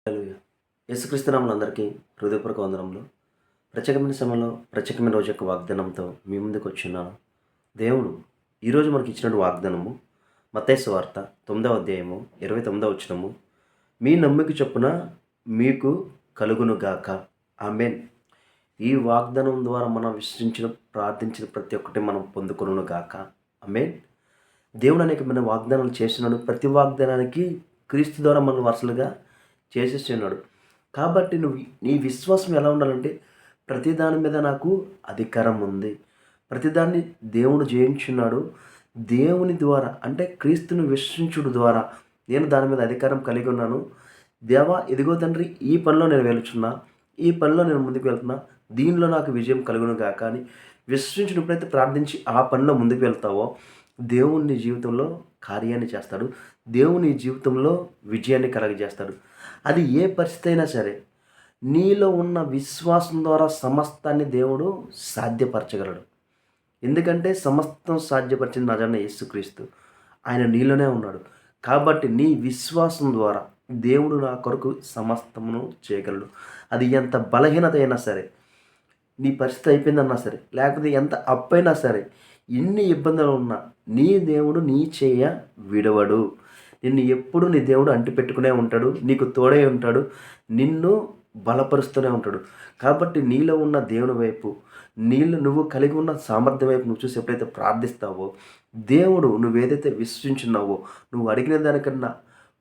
హల్లెలూయా. యేసుక్రీస్తు నామములో అందరికీ హృదయపూర్వక వందనములు. ప్రత్యేకమైన సమయంలో ప్రత్యేకమైన రోజు యొక్క వాగ్దానంతో మీ ముందుకు వచ్చున్నాను. దేవుడు ఈరోజు మనకి ఇచ్చినటువంటి వాగ్దానము మత్తయి సువార్త 9వ అధ్యాయము 29వ వచనము. మీ నమ్మిక చొప్పున మీకు కలుగును గాక. ఆమేన్. ఈ వాగ్దానం ద్వారా మనం విశ్వసించిన ప్రార్థించిన ప్రతి ఒక్కటి మనం పొందుకొనును గాక. ఆమేన్. దేవుడు అనేకమైన వాగ్దానాలు చేస్తున్నాడు. ప్రతి వాగ్దానానికి క్రీస్తు ద్వారా మనం వరుసలుగా చేసేసి ఉన్నాడు. కాబట్టి నీ విశ్వాసం ఎలా ఉండాలంటే, ప్రతి దాని మీద నాకు అధికారం ఉంది, ప్రతిదాన్ని దేవుడు జయించున్నాడు, దేవుని ద్వారా అంటే క్రీస్తుని విశ్వసించుడు ద్వారా నేను దాని మీద అధికారం కలిగి ఉన్నాను. దేవా ఇదిగో తండ్రి, ఈ పనిలో నేను వెళుచున్నా, ఈ పనిలో నేను ముందుకు వెళ్తున్నా, దీనిలో నాకు విజయం కలుగును గాక అని విశ్వసించినప్పుడైతే ప్రార్థించి ఆ పనిలో ముందుకు వెళ్తావో దేవుని జీవితంలో కార్యాన్ని చేస్తాడు. దేవుని జీవితంలో విజయాన్ని కలగజేస్తాడు. అది ఏ పరిస్థితి అయినా సరే, నీలో ఉన్న విశ్వాసం ద్వారా సమస్తాన్ని దేవుడు సాధ్యపరచగలడు. ఎందుకంటే సమస్తం సాధ్యపరిచింది నజరైన యేసుక్రీస్తు. ఆయన నీలోనే ఉన్నాడు. కాబట్టి నీ విశ్వాసం ద్వారా దేవుడు నా కొరకు సమస్తమును చేయగలడు. అది ఎంత బలహీనత అయినా సరే, నీ పరిస్థితి అయిపోయిందన్నా సరే, లేకపోతే ఎంత అప్పైనా సరే, ఎన్ని ఇబ్బందులు ఉన్నా నీ దేవుడు నీ చేయ విడవడు. నిన్ను ఎప్పుడు నీ దేవుడు అంటిపెట్టుకునే ఉంటాడు. నీకు తోడై ఉంటాడు. నిన్ను బలపరుస్తూనే ఉంటాడు. కాబట్టి నీలో ఉన్న దేవుని వైపు, నువ్వు కలిగి ఉన్న సామర్థ్యం వైపు నువ్వు చూసి ఎప్పుడైతే ప్రార్థిస్తావో, దేవుడు నువ్వేదైతే విశ్వసించున్నావో, నువ్వు అడిగిన దానికన్నా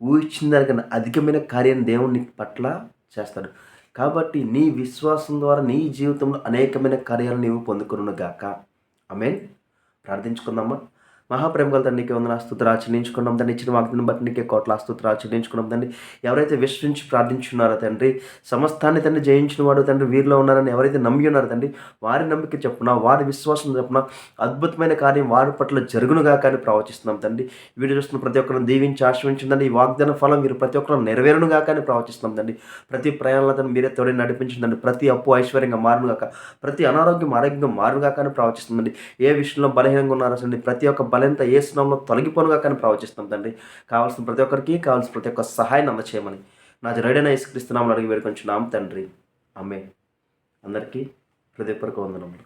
ఊహించిన దానికన్నా అధికమైన కార్యాన్ని దేవుని పట్ల చేస్తాడు. కాబట్టి నీ విశ్వాసం ద్వారా నీ జీవితంలో అనేకమైన కార్యాలను నీవు పొందుకొనును గాక. ఆమేన్. ప్రార్థించుకుందామా. మహాప్రేమ గల తండ్రికి వందనాలు స్తుతులు చెల్లించుకున్నాం తండ్రి. ఇచ్చిన వాగ్దానం బట్టి నీకే కోట్ల స్తుతులు చెల్లించుకున్నాం తండ్రి. ఎవరైతే విశ్వసించి ప్రార్థించున్నారో తండ్రి, సమస్తాన్ని తండ్రి జయించిన వాడు తండ్రి వీరిలో ఉన్నారని ఎవరైతే నమ్మి ఉన్నారో తండ్రి, వారి నమ్మిక చెప్పున, వారి విశ్వాసం చెప్పున అద్భుతమైన కార్యం వారి పట్ల జరుగునుగా కానీ ప్రవచిస్తున్నాం తండ్రి. వీడియో చూస్తున్న ప్రతి ఒక్కరిని దీవించి ఆశ్రయించిందండి. ఈ వాగ్దాన ఫలం మీరు ప్రతి ఒక్కరు నెరవేరునుగా కానీ ప్రవచిస్తున్నాం తండ్రి. ప్రతి ప్రయాణంలో తండ్రి మీరే తోడే నడిపించిందండి. ప్రతి అప్పు ఐశ్వర్యంగా మారునుగాక, ప్రతి అనారోగ్యం ఆరోగ్యంగా మారునుగా కానీ ప్రవచిస్తుందండి. ఏ విషయంలో బలహీనంగా ఉన్నారో తండ్రి, ప్రతి ఒక్క బలహీనత ఏ స్నామంలో తొలగిపోనుగా కానీ ప్రవచిస్తాం తండ్రి. కావాల్సిన ప్రతి ఒక్కరికి కావాల్సిన ప్రతి ఒక్క సహాయాన్ని అందచేయమని నజరేయుడైన యేసుక్రీస్తు నామములో అడిగి వేడుకొంచున్నాం తండ్రి. ఆమేన్. అందరికీ హృదయపూర్వక వందనములు.